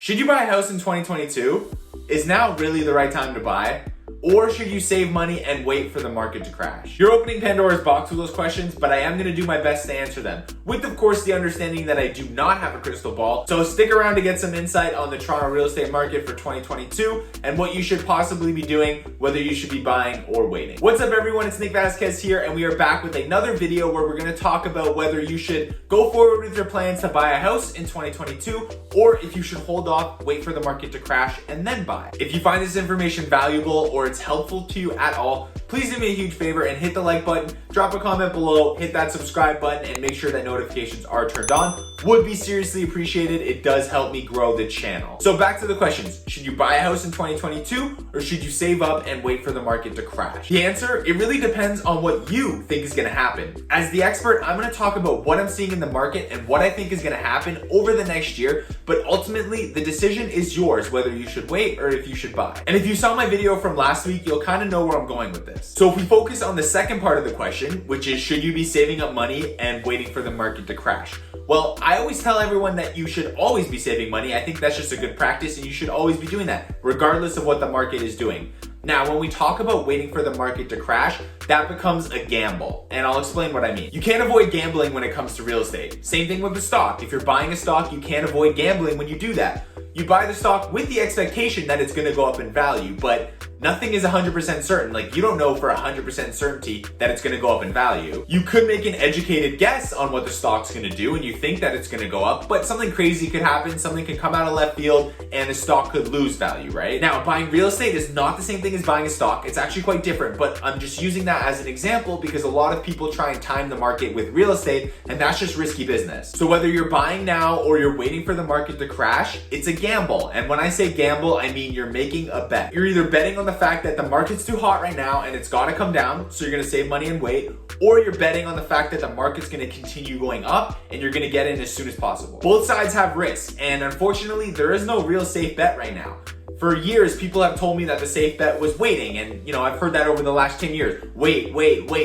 Should you buy a house in 2022? Is now really the right time to buy? Or should you save money and wait for the market to crash? You're opening Pandora's box with those questions, but I am going to do my best to answer them. With, of course, the understanding that I do not have a crystal ball. So stick around to get some insight on the Toronto real estate market for 2022 and what you should possibly be doing, whether you should be buying or waiting. What's up, everyone? It's Vazquez here, and we are back with another video where we're going to talk about whether you should go forward with your plans to buy a house in 2022, or if you should hold off, wait for the market to crash, and then buy. If you find this information valuable or it's helpful to you at all, please do me a huge favor and hit the like button, drop a comment below, hit that subscribe button, and make sure that notifications are turned on. Would be seriously appreciated. It does help me grow the channel. So back to the questions. Should you buy a house in 2022 or should you save up and wait for the market to crash? The answer, it really depends on what you think is gonna happen. As the expert, I'm gonna talk about what I'm seeing in the market and what I think is gonna happen over the next year, but ultimately the decision is yours whether you should wait or if you should buy. And if you saw my video from last week, you'll kind of know where I'm going with this. So if we focus on the second part of the question, which is should you be saving up money and waiting for the market to crash? Well, I always tell everyone that you should always be saving money. I think that's just a good practice and you should always be doing that, regardless of what the market is doing. Now, when we talk about waiting for the market to crash, that becomes a gamble, and I'll explain what I mean. You can't avoid gambling when it comes to real estate. Same thing with the stock. If you're buying a stock, you can't avoid gambling when you do that. You buy the stock with the expectation that it's gonna go up in value, but nothing is 100% certain. Like, you don't know for 100% certainty that it's gonna go up in value. You could make an educated guess on what the stock's gonna do and you think that it's gonna go up, but something crazy could happen, something could come out of left field and the stock could lose value, right? Now, buying real estate is not the same thing as buying a stock. It's actually quite different, but I'm just using that as an example because a lot of people try and time the market with real estate, and that's just risky business. So whether you're buying now or you're waiting for the market to crash, it's a gamble. And when I say gamble, I mean you're making a bet. You're either betting on the fact that the market's too hot right now and it's gotta come down, so you're gonna save money and wait, or you're betting on the fact that the market's gonna continue going up and you're gonna get in as soon as possible. Both sides have risks, and unfortunately, there is no real safe bet right now. For years, people have told me that the safe bet was waiting, and I've heard that over the last 10 years. Wait,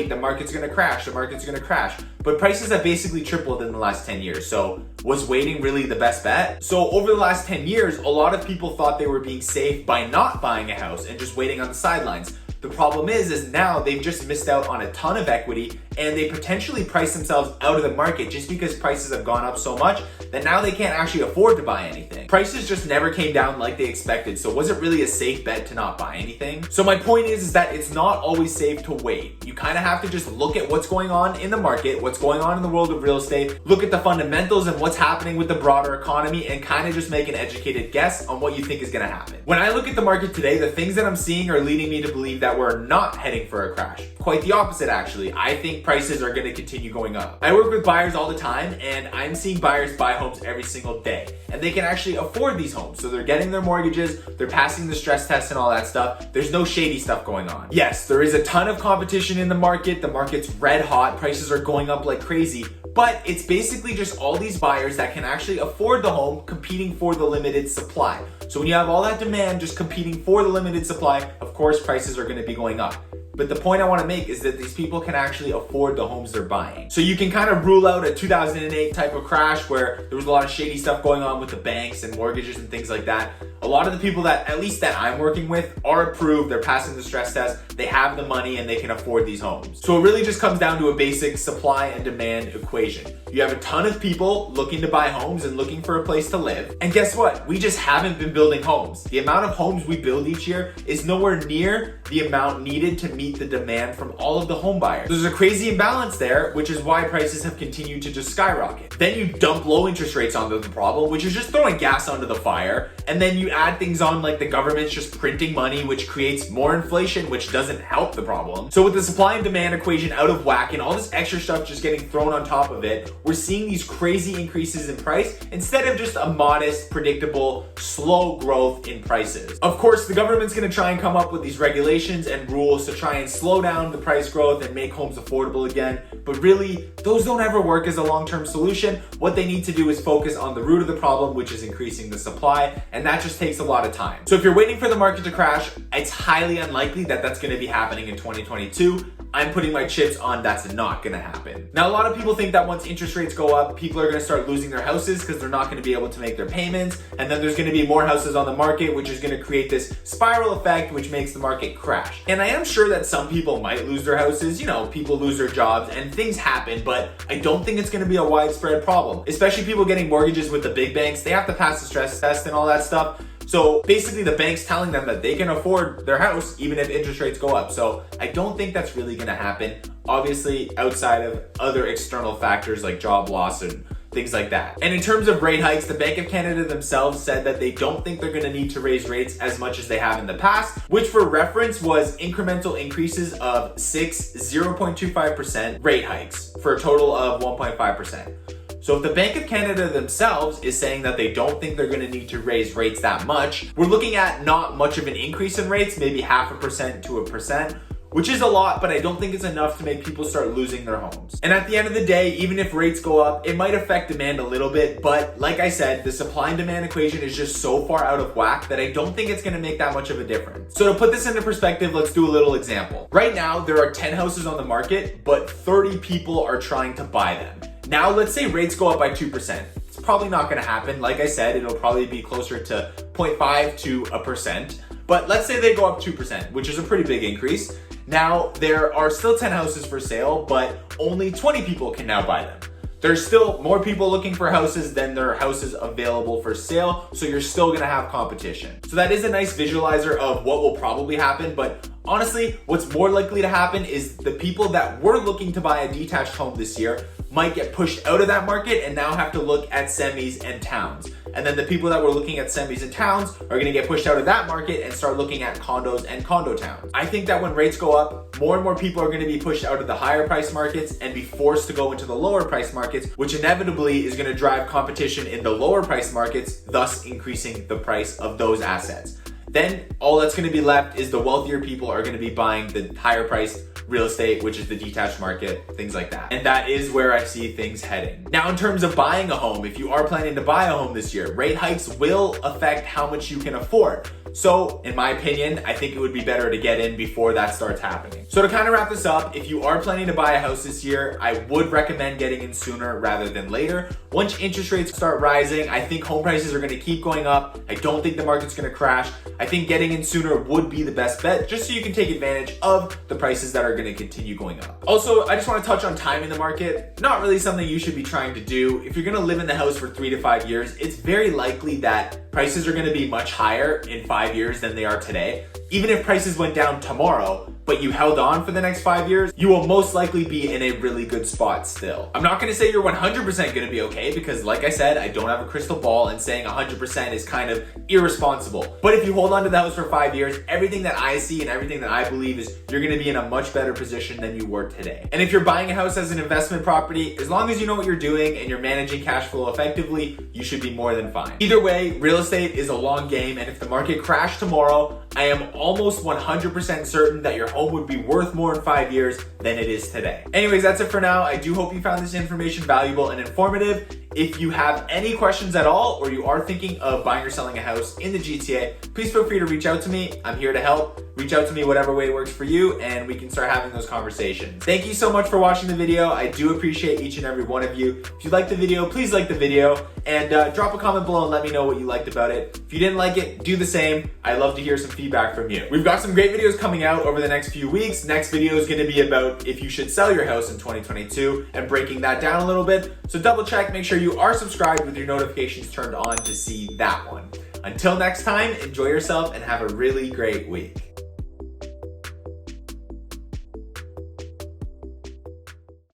the market's gonna crash, the market's gonna crash. But prices have basically tripled in the last 10 years, so was waiting really the best bet? So over the last 10 years, a lot of people thought they were being safe by not buying a house and just waiting on the sidelines. The problem is now they've just missed out on a ton of equity and they potentially price themselves out of the market just because prices have gone up so much that now they can't actually afford to buy anything. Prices just never came down like they expected, so was it really a safe bet to not buy anything? So my point is that it's not always safe to wait. You kind of have to just look at what's going on in the market, what's going on in the world of real estate, look at the fundamentals and what's happening with the broader economy, and kind of just make an educated guess on what you think is gonna happen. When I look at the market today, the things that I'm seeing are leading me to believe that we're not heading for a crash. Quite the opposite, actually. I think prices are going to continue going up. I work with buyers all the time, and I'm seeing buyers buy homes every single day, and they can actually afford these homes. So they're getting their mortgages, they're passing the stress test and all that stuff. There's no shady stuff going on. Yes, there is a ton of competition in the market. The market's red hot. Prices are going up like crazy. But it's basically just all these buyers that can actually afford the home competing for the limited supply. So when you have all that demand just competing for the limited supply, of course prices are going to be going up. But the point I want to make is that these people can actually afford the homes they're buying. So you can kind of rule out a 2008 type of crash where there was a lot of shady stuff going on with the banks and mortgages and things like that. A lot of the people that, at least that I'm working with, are approved, they're passing the stress test, they have the money and they can afford these homes. So it really just comes down to a basic supply and demand equation. You have a ton of people looking to buy homes and looking for a place to live. And guess what? We just haven't been building homes. The amount of homes we build each year is nowhere near the amount needed to meet the demand from all of the home buyers. There's a crazy imbalance there, which is why prices have continued to just skyrocket. Then you dump low interest rates onto the problem, which is just throwing gas onto the fire. And then you add things on like the government's just printing money, which creates more inflation, which doesn't help the problem. So with the supply and demand equation out of whack and all this extra stuff just getting thrown on top of it, we're seeing these crazy increases in price instead of just a modest, predictable, slow growth in prices. Of course, the government's gonna try and come up with these regulations and rules to try and slow down the price growth and make homes affordable again. But really, those don't ever work as a long-term solution. What they need to do is focus on the root of the problem, which is increasing the supply, and that just takes a lot of time. So if you're waiting for the market to crash, it's highly unlikely that that's gonna be happening in 2022. I'm putting my chips on that's not gonna happen. Now, a lot of people think that once interest rates go up, people are gonna start losing their houses because they're not gonna be able to make their payments, and then there's gonna be more houses on the market, which is gonna create this spiral effect, which makes the market crash. And I am sure that some people might lose their houses, you know, people lose their jobs and things happen, but I don't think it's gonna be a widespread problem, especially people getting mortgages with the big banks. They have to pass the stress test and all that stuff. So basically the bank's telling them that they can afford their house even if interest rates go up. So I don't think that's really gonna happen. Obviously, outside of other external factors like job loss and things like that. And in terms of rate hikes, the Bank of Canada themselves said that they don't think they're gonna need to raise rates as much as they have in the past, which for reference was incremental increases of 0.25% rate hikes for a total of 1.5%. So if the Bank of Canada themselves is saying that they don't think they're gonna need to raise rates that much, we're looking at not much of an increase in rates, maybe 0.5% to 1%, which is a lot, but I don't think it's enough to make people start losing their homes. And at the end of the day, even if rates go up, it might affect demand a little bit, but like I said, the supply and demand equation is just so far out of whack that I don't think it's gonna make that much of a difference. So to put this into perspective, let's do a little example. Right now, there are 10 houses on the market, but 30 people are trying to buy them. Now, let's say rates go up by 2%. It's probably not gonna happen. Like I said, it'll probably be closer to 0.5 to 1%. But let's say they go up 2%, which is a pretty big increase. Now, there are still 10 houses for sale, but only 20 people can now buy them. There's still more people looking for houses than there are houses available for sale, so you're still gonna have competition. So that is a nice visualizer of what will probably happen, but honestly, what's more likely to happen is the people that were looking to buy a detached home this year might get pushed out of that market and now have to look at semis and towns. And then the people that were looking at semis and towns are gonna get pushed out of that market and start looking at condos and condo towns. I think that when rates go up, more and more people are gonna be pushed out of the higher price markets and be forced to go into the lower price markets, which inevitably is gonna drive competition in the lower price markets, thus increasing the price of those assets. Then all that's gonna be left is the wealthier people are gonna be buying the higher priced real estate, which is the detached market, things like that. And that is where I see things heading. Now, in terms of buying a home, if you are planning to buy a home this year, rate hikes will affect how much you can afford. So in my opinion, I think it would be better to get in before that starts happening. So to kind of wrap this up, if you are planning to buy a house this year, I would recommend getting in sooner rather than later. Once interest rates start rising, I think home prices are gonna keep going up. I don't think the market's gonna crash. I think getting in sooner would be the best bet, just so you can take advantage of the prices that are gonna continue going up. Also, I just wanna touch on timing the market. Not really something you should be trying to do. If you're gonna live in the house for 3 to 5 years, it's very likely that prices are gonna be much higher in 5 years than they are today. Even if prices went down tomorrow, but you held on for the next 5 years, you will most likely be in a really good spot still. I'm not gonna say you're 100% gonna be okay, because like I said, I don't have a crystal ball, and saying 100% is kind of irresponsible. But if you hold on to the house for 5 years, everything that I see and everything that I believe is you're gonna be in a much better position than you were today. And if you're buying a house as an investment property, as long as you know what you're doing and you're managing cash flow effectively, you should be more than fine. Either way, real estate is a long game, and if the market crashed tomorrow, I am almost 100% certain that your home would be worth more in 5 years than it is today. Anyways, that's it for now. I do hope you found this information valuable and informative. If you have any questions at all, or you are thinking of buying or selling a house in the GTA, please feel free to reach out to me. I'm here to help. Reach out to me whatever way works for you, and we can start having those conversations. Thank you so much for watching the video. I do appreciate each and every one of you. If you liked the video, please like the video, and drop a comment below and let me know what you liked about it. If you didn't like it, do the same. I'd love to hear some feedback from you. We've got some great videos coming out over the next few weeks. Next video is gonna be about if you should sell your house in 2022 and breaking that down a little bit. So double check, make sure you are subscribed with your notifications turned on to see that one. Until next time, enjoy yourself and have a really great week.